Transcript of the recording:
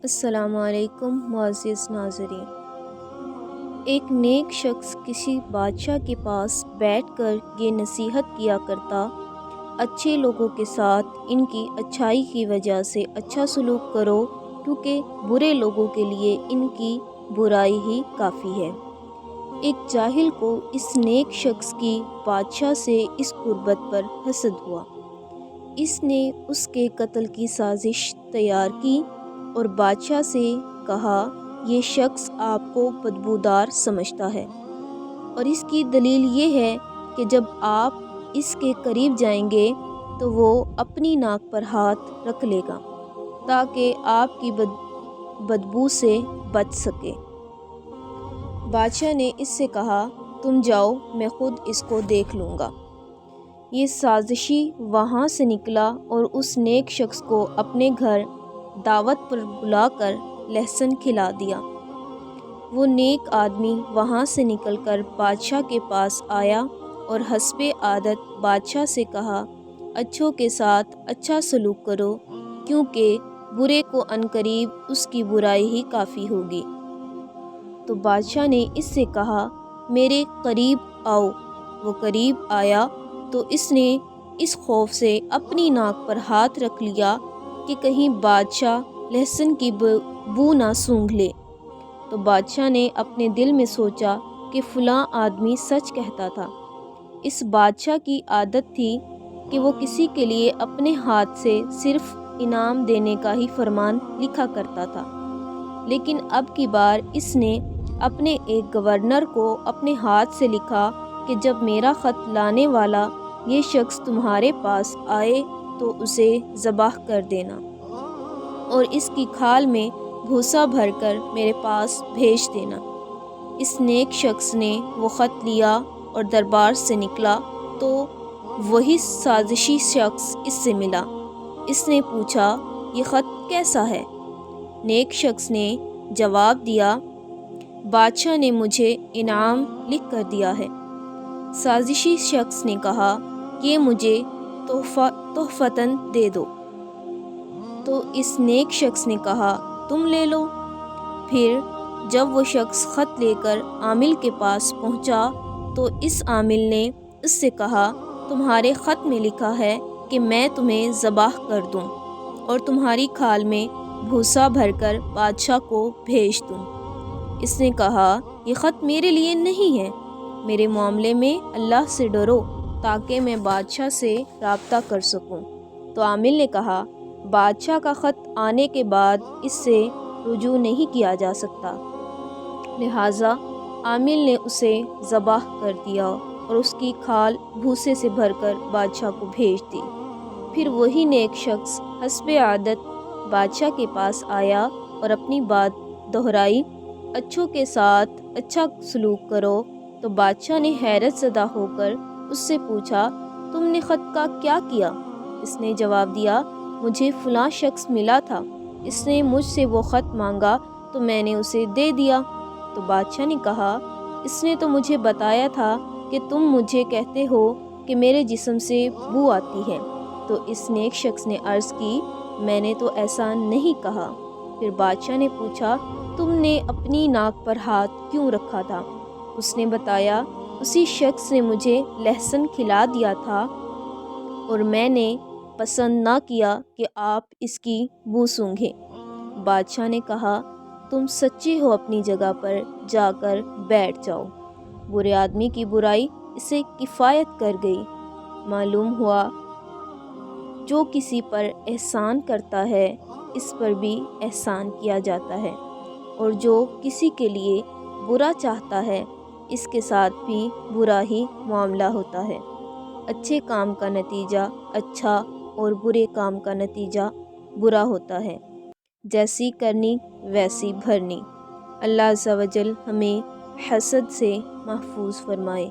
السلام علیکم معزز ناظرین۔ ایک نیک شخص کسی بادشاہ کے پاس بیٹھ کر یہ نصیحت کیا کرتا، اچھے لوگوں کے ساتھ ان کی اچھائی کی وجہ سے اچھا سلوک کرو، کیونکہ برے لوگوں کے لیے ان کی برائی ہی کافی ہے۔ ایک جاہل کو اس نیک شخص کی بادشاہ سے اس قربت پر حسد ہوا۔ اس نے اس کے قتل کی سازش تیار کی اور بادشاہ سے کہا، یہ شخص آپ کو بدبودار سمجھتا ہے، اور اس کی دلیل یہ ہے کہ جب آپ اس کے قریب جائیں گے تو وہ اپنی ناک پر ہاتھ رکھ لے گا تاکہ آپ کی بدبو سے بچ سکے۔ بادشاہ نے اس سے کہا، تم جاؤ، میں خود اس کو دیکھ لوں گا۔ یہ سازشی وہاں سے نکلا اور اس نیک شخص کو اپنے گھر دعوت پر بلا کر لہسن کھلا دیا۔ وہ نیک آدمی وہاں سے نکل کر بادشاہ کے پاس آیا اور حسب عادت بادشاہ سے کہا، اچھوں کے ساتھ اچھا سلوک کرو، کیونکہ برے کو عنقریب اس کی برائی ہی کافی ہوگی۔ تو بادشاہ نے اس سے کہا، میرے قریب آؤ۔ وہ قریب آیا تو اس نے اس خوف سے اپنی ناک پر ہاتھ رکھ لیا کہ کہیں بادشاہ لہسن کی بو نہ سونگھ لے۔ تو بادشاہ نے اپنے دل میں سوچا کہ فلاں آدمی سچ کہتا تھا۔ اس بادشاہ کی عادت تھی کہ وہ کسی کے لیے اپنے ہاتھ سے صرف انعام دینے کا ہی فرمان لکھا کرتا تھا، لیکن اب کی بار اس نے اپنے ایک گورنر کو اپنے ہاتھ سے لکھا کہ جب میرا خط لانے والا یہ شخص تمہارے پاس آئے تو اسے ذبح کر دینا اور اس کی کھال میں بھوسا بھر کر میرے پاس بھیج دینا۔ اس نیک شخص نے وہ خط لیا اور دربار سے نکلا تو وہی سازشی شخص اس سے ملا۔ اس نے پوچھا، یہ خط کیسا ہے؟ نیک شخص نے جواب دیا، بادشاہ نے مجھے انعام لکھ کر دیا ہے۔ سازشی شخص نے کہا، یہ مجھے تحفتاً دے دو۔ تو اس نیک شخص نے کہا، تم لے لو۔ پھر جب وہ شخص خط لے کر عامل کے پاس پہنچا تو اس عامل نے اس سے کہا، تمہارے خط میں لکھا ہے کہ میں تمہیں ذبح کر دوں اور تمہاری کھال میں بھوسا بھر کر بادشاہ کو بھیج دوں۔ اس نے کہا، یہ خط میرے لیے نہیں ہے، میرے معاملے میں اللہ سے ڈرو تاکہ میں بادشاہ سے رابطہ کر سکوں۔ تو عامل نے کہا، بادشاہ کا خط آنے کے بعد اس سے رجوع نہیں کیا جا سکتا، لہٰذا عامل نے اسے ذبح کر دیا اور اس کی کھال بھوسے سے بھر کر بادشاہ کو بھیج دی۔ پھر وہی نیک شخص حسب عادت بادشاہ کے پاس آیا اور اپنی بات دہرائی، اچھوں کے ساتھ اچھا سلوک کرو۔ تو بادشاہ نے حیرت زدہ ہو کر اس سے پوچھا، تم نے خط کا کیا کیا؟ اس نے جواب دیا، مجھے فلاں شخص ملا تھا، اس نے مجھ سے وہ خط مانگا تو میں نے اسے دے دیا۔ تو بادشاہ نے کہا، اس نے تو مجھے بتایا تھا کہ تم مجھے کہتے ہو کہ میرے جسم سے بو آتی ہے۔ تو اس نیک شخص نے عرض کی، میں نے تو ایسا نہیں کہا۔ پھر بادشاہ نے پوچھا، تم نے اپنی ناک پر ہاتھ کیوں رکھا تھا؟ اس نے بتایا، اسی شخص نے مجھے لہسن کھلا دیا تھا اور میں نے پسند نہ کیا کہ آپ اس کی بو سونگھیں۔ بادشاہ نے کہا، تم سچے ہو، اپنی جگہ پر جا کر بیٹھ جاؤ۔ برے آدمی کی برائی اسے کفایت کر گئی۔ معلوم ہوا جو کسی پر احسان کرتا ہے اس پر بھی احسان کیا جاتا ہے، اور جو کسی کے لیے برا چاہتا ہے اس کے ساتھ بھی برا ہی معاملہ ہوتا ہے۔ اچھے کام کا نتیجہ اچھا اور برے کام کا نتیجہ برا ہوتا ہے، جیسی کرنی ویسی بھرنی۔ اللہ عز و جل ہمیں حسد سے محفوظ فرمائے۔